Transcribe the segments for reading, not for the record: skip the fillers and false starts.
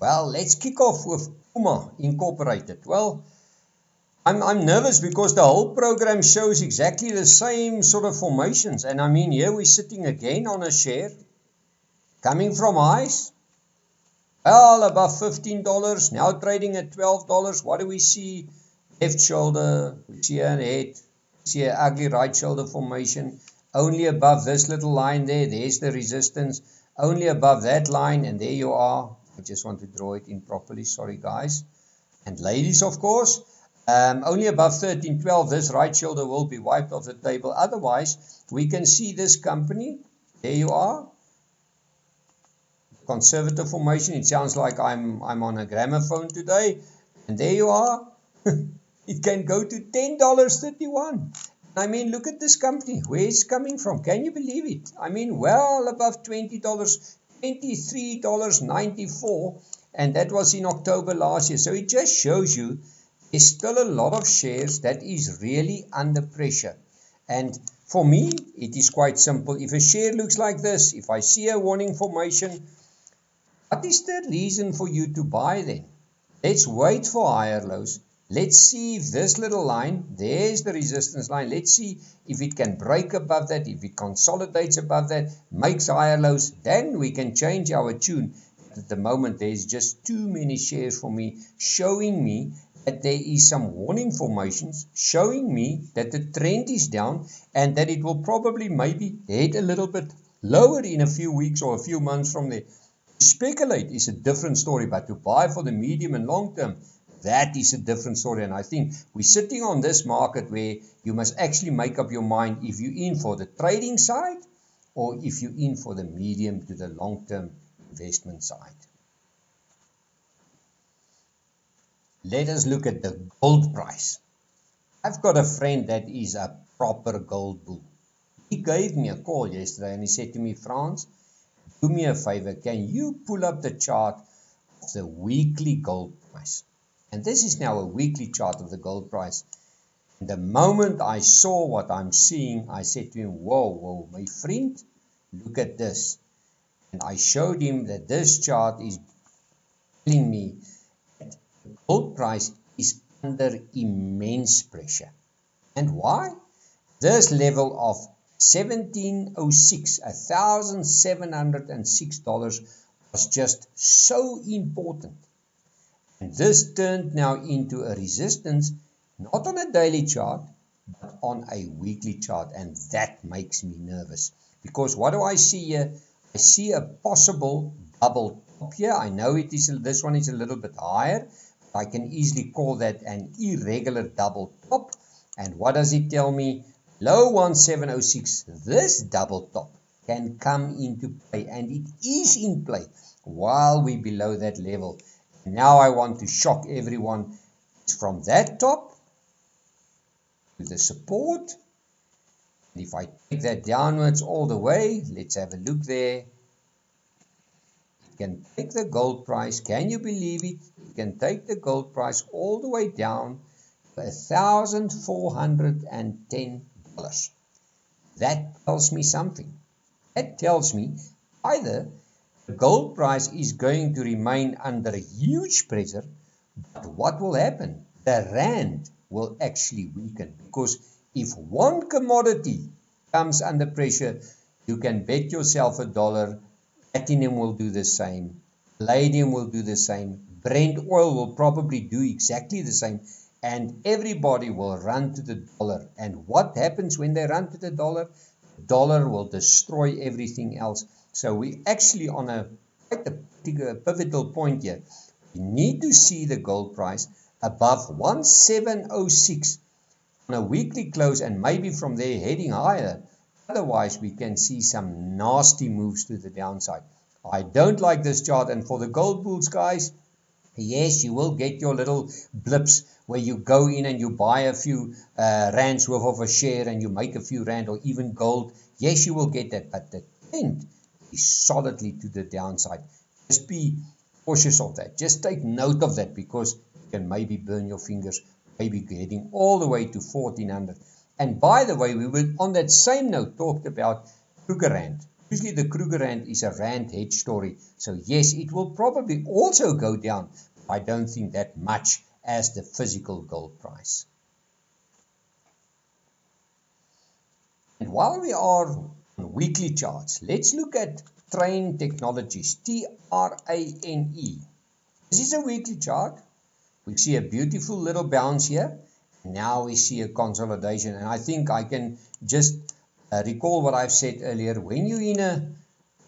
Well, let's kick off with Ooma Incorporated. Well, I'm nervous because the whole program shows exactly the same sort of formations. And I mean, here we're sitting again on a share, coming from highs, well above $15, now trading at $12. What do we see? Left shoulder, we see a head, we see an ugly right shoulder formation, only above this little line there, there's the resistance, only above that line, and there you are. I just want to draw it in properly, sorry guys. And ladies, of course, only above 13.12, this right shoulder will be wiped off the table. Otherwise, we can see this company, there you are, conservative formation. It sounds like I'm on a gramophone today, and there you are. It can go to $10.31. I mean, look at this company, where it's coming from. Can you believe it? I mean, well above $20, $23.94, and that was in October last year. So it just shows you there's still a lot of shares that is really under pressure. And for me, it is quite simple. If a share looks like this, if I see a warning formation, what is the reason for you to buy then? Let's wait for higher lows. Let's see if this little line, there's the resistance line. Let's see if it can break above that, if it consolidates above that, makes higher lows, then we can change our tune. At the moment, there's just too many shares for me, showing me that there is some warning formations, showing me that the trend is down and that it will probably maybe head a little bit lower in a few weeks or a few months from there. To speculate is a different story, but to buy for the medium and long term, that is a different story. And I think we're sitting on this market where you must actually make up your mind if you're in for the trading side or if you're in for the medium to the long term investment side. Let us look at the gold price. I've got a friend that is a proper gold bull. He gave me a call yesterday and he said to me, Frans, do me a favor, can you pull up the chart of the weekly gold price? And this is now a weekly chart of the gold price. And the moment I saw what I'm seeing, I said to him, whoa, my friend, look at this. And I showed him that this chart is telling me that the gold price is under immense pressure. And why? This level of 1706, $1,706 was just so important. And this turned now into a resistance, not on a daily chart, but on a weekly chart. And that makes me nervous. Because what do I see here? I see a possible double top here. I know it is this one is a little bit higher. I can easily call that an irregular double top. And what does it tell me? Low 1706, this double top can come into play, and it is in play while we're below that level. Now I want to shock everyone. It's from that top to the support. And if I take that downwards all the way, let's have a look there. It can take the gold price, can you believe it? It can take the gold price all the way down to $1,410. That tells me something. That tells me either the gold price is going to remain under huge pressure, but what will happen? The rand will actually weaken, because if one commodity comes under pressure, you can bet yourself $1, platinum will do the same, palladium will do the same, Brent oil will probably do exactly the same, and everybody will run to the dollar. And what happens when they run to the dollar? The dollar will destroy everything else. So we're actually on quite a pivotal point here. We need to see the gold price above 1706 on a weekly close, and maybe from there heading higher. Otherwise, we can see some nasty moves to the downside. I don't like this chart, and for the gold bulls, guys, yes, you will get your little blips where you go in and you buy a few rands worth of a share and you make a few rand or even gold. Yes, you will get that, but the trend is solidly to the downside. Just be cautious of that. Just take note of that, because you can maybe burn your fingers, maybe getting all the way to 1400. And by the way, we will, on that same note, talked about Kruger Rand. Usually the Kruger Rand is a Rand hedge story. So yes, it will probably also go down. I don't think that much as the physical gold price. And while we are on weekly charts, let's look at Trane Technologies, Trane. This is a weekly chart. We see a beautiful little bounce here. Now we see a consolidation. And I think I can just recall what I've said earlier. When you're in a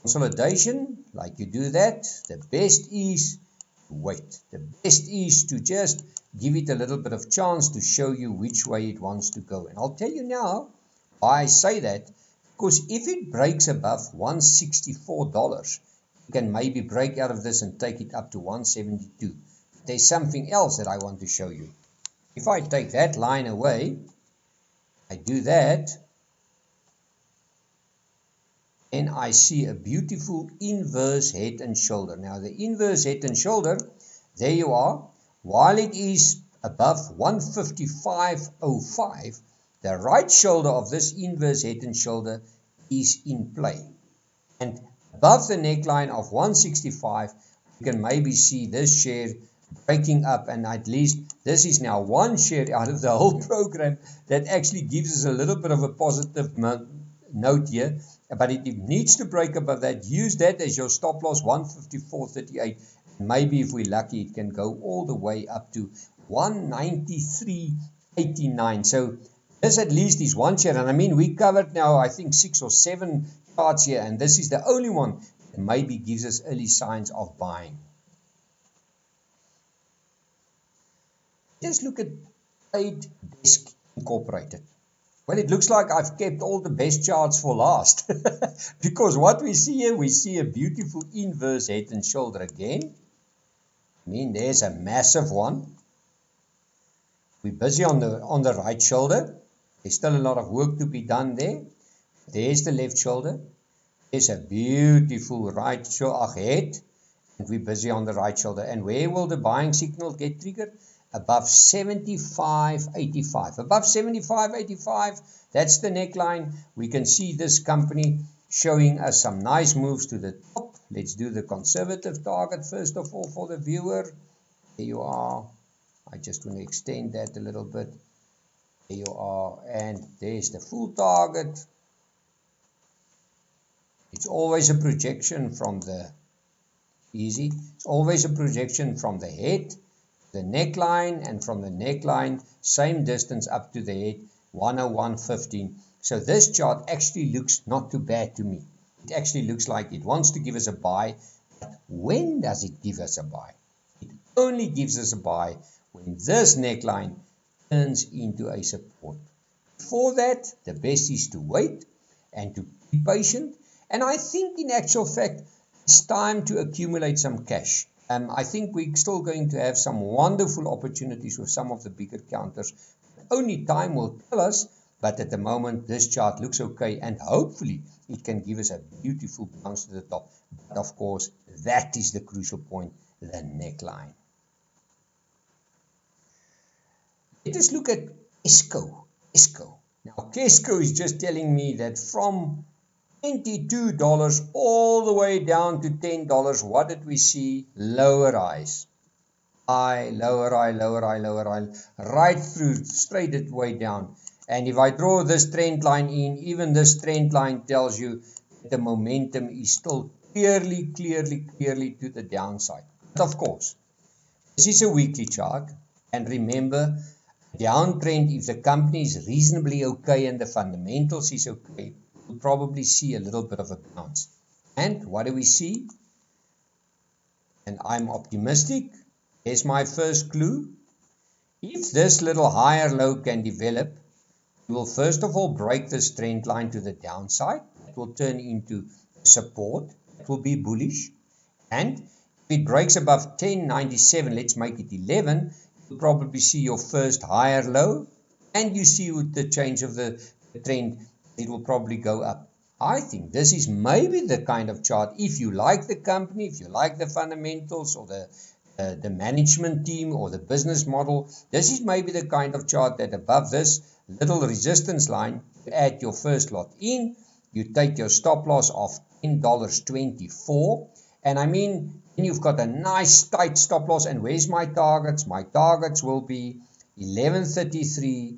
consolidation, like you do that, the best is to wait. The best is to just give it a little bit of chance to show you which way it wants to go. And I'll tell you now why I say that. Because if it breaks above $164, you can maybe break out of this and take it up to 172. There's something else that I want to show you. If I take that line away, I do that, and I see a beautiful inverse head and shoulder. Now the inverse head and shoulder, there you are. While it is above 155.05, the right shoulder of this inverse head and shoulder is in play. And above the neckline of 165, you can maybe see this share breaking up, and at least this is now one share out of the whole program that actually gives us a little bit of a positive note here. But it needs to break above that. Use that as your stop loss, 154.38. Maybe if we're lucky, it can go all the way up to 193.89. So this at least is one share. And I mean, we covered now, I think, 6 or 7 charts here, and this is the only one that maybe gives us early signs of buying. Just look at Trade Desk Incorporated. Well, it looks like I've kept all the best charts for last. Because what we see here, we see a beautiful inverse head and shoulder again. I mean, there's a massive one. We're busy on the right shoulder. There's still a lot of work to be done there. There's the left shoulder. There's a beautiful right head. And we're busy on the right shoulder. And where will the buying signal get triggered? Above 75.85. Above 75.85, that's the neckline. We can see this company showing us some nice moves to the top. Let's do the conservative target first of all for the viewer. There you are. I just want to extend that a little bit. There you are. And there's the full target. It's always a projection from the It's always a projection from the head, the neckline, and from the neckline, same distance up to the head, 101.15. So this chart actually looks not too bad to me. It actually looks like it wants to give us a buy. But when does it give us a buy? It only gives us a buy when this neckline turns into a support. For that, the best is to wait and to be patient. And I think in actual fact, it's time to accumulate some cash. I think we're still going to have some wonderful opportunities with some of the bigger counters. Only time will tell us, but at the moment this chart looks okay, and hopefully it can give us a beautiful bounce to the top. But of course, that is the crucial point, the neckline. Let us look at Kesko. Now Kesko is just telling me that from $22 all the way down to $10. What did we see? Lower highs. Lower high, right through, straight it way down. And if I draw this trend line in, even this trend line tells you that the momentum is still clearly to the downside. But of course, this is a weekly chart. And remember, downtrend, if the company is reasonably okay and the fundamentals is okay, we'll probably see a little bit of a bounce. And what do we see? And I'm optimistic. Here's my first clue. If this little higher low can develop, we will first of all break this trend line to the downside. It will turn into support. It will be bullish. And if it breaks above 10.97, let's make it 11, you'll probably see your first higher low. And you see with the change of the trend, it will probably go up. I think this is maybe the kind of chart, if you like the company, if you like the fundamentals or the management team or the business model, this is maybe the kind of chart that above this little resistance line, you add your first lot in, you take your stop loss of $10.24. And I mean, then you've got a nice tight stop loss. And where's my targets? My targets will be 11.33,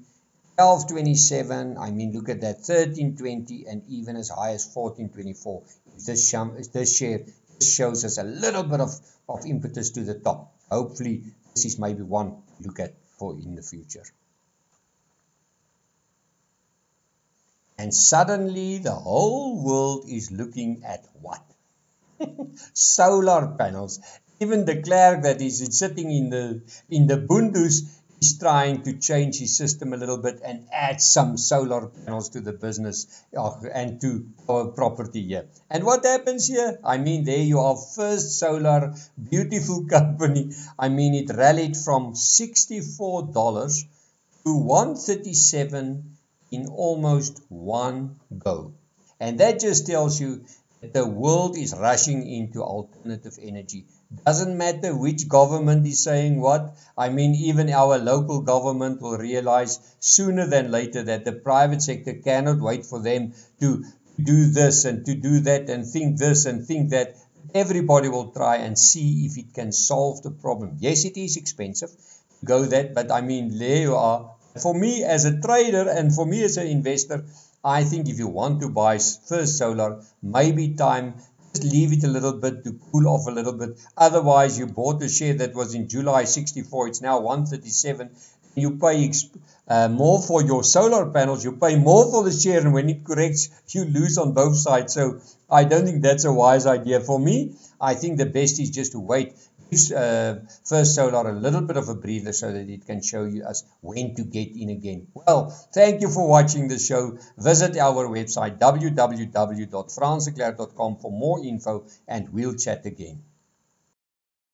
12.27. I mean, look at that, 13.20, and even as high as 14.24. If this share shows us a little bit of impetus to the top. Hopefully, this is maybe one to look at for in the future. And suddenly, the whole world is looking at what? Solar panels. Even the Klerk that is sitting in the bundus is trying to change his system a little bit and add some solar panels to the business and to our property here. And what happens here? I mean, there you are, First Solar, beautiful company. I mean, it rallied from $64 to $137 in almost one go. And that just tells you that the world is rushing into alternative energy. Doesn't matter which government is saying what. I mean, even our local government will realize sooner than later that the private sector cannot wait for them to do this and to do that and think this and think that. Everybody will try and see if it can solve the problem. Yes, it is expensive to go that, but I mean, there you are. For me as a trader and for me as an investor, I think if you want to buy First Solar, maybe time, just leave it a little bit to cool off a little bit. Otherwise, you bought a share that was in July 64, it's now 137. You pay more for your solar panels, you pay more for the share, and when it corrects, you lose on both sides. So I don't think that's a wise idea. For me, I think the best is just to wait. First Solar a little bit of a breather so that it can show you us when to get in again. Well, thank you for watching the show. Visit our website www.fransdeklerk.com for more info, and we'll chat again.